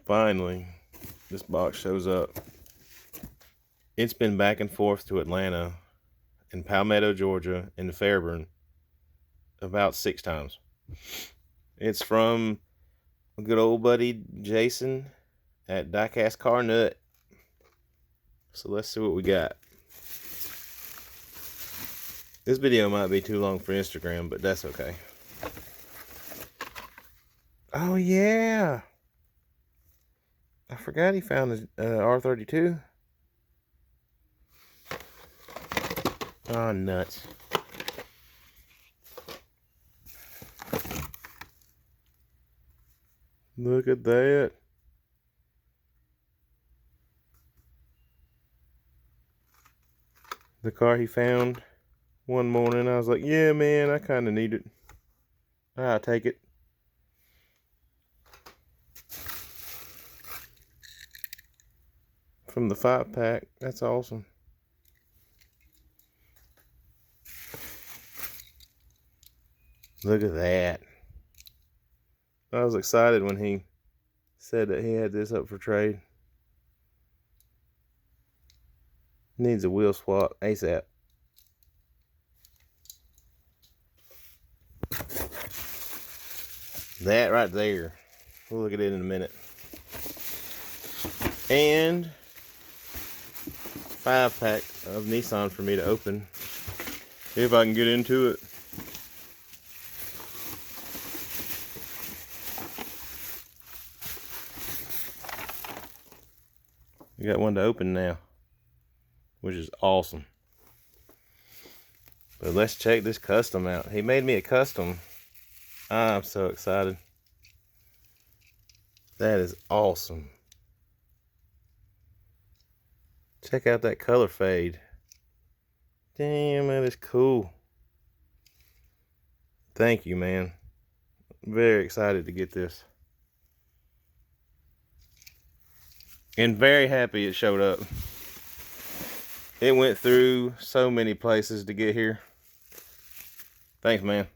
Finally, this box shows up. It's been back and forth to Atlanta and Palmetto, Georgia, and Fairburn about 6 times. It's from a good old buddy Jason at Diecast Car Nut. So let's see what we got. This video might be too long for Instagram, but that's okay. Oh yeah, I forgot he found the R32. Oh, nuts. Look at that. The car he found one morning. I was like, yeah, man, I kind of need it. I'll take it. From the 5-pack. That's awesome. Look at that. I was excited when he said that he had this up for trade. Needs a wheel swap ASAP. That right there. We'll look at it in a minute. And 5-pack of Nissan for me to open. If I can get into it. We got one to open now, which is awesome. But let's check this custom out. He made me a custom. I'm so excited. That is awesome. Check out that color fade. Damn, that is cool. Thank you, man. Very excited to get this. And very happy it showed up. It went through so many places to get here. Thanks, man.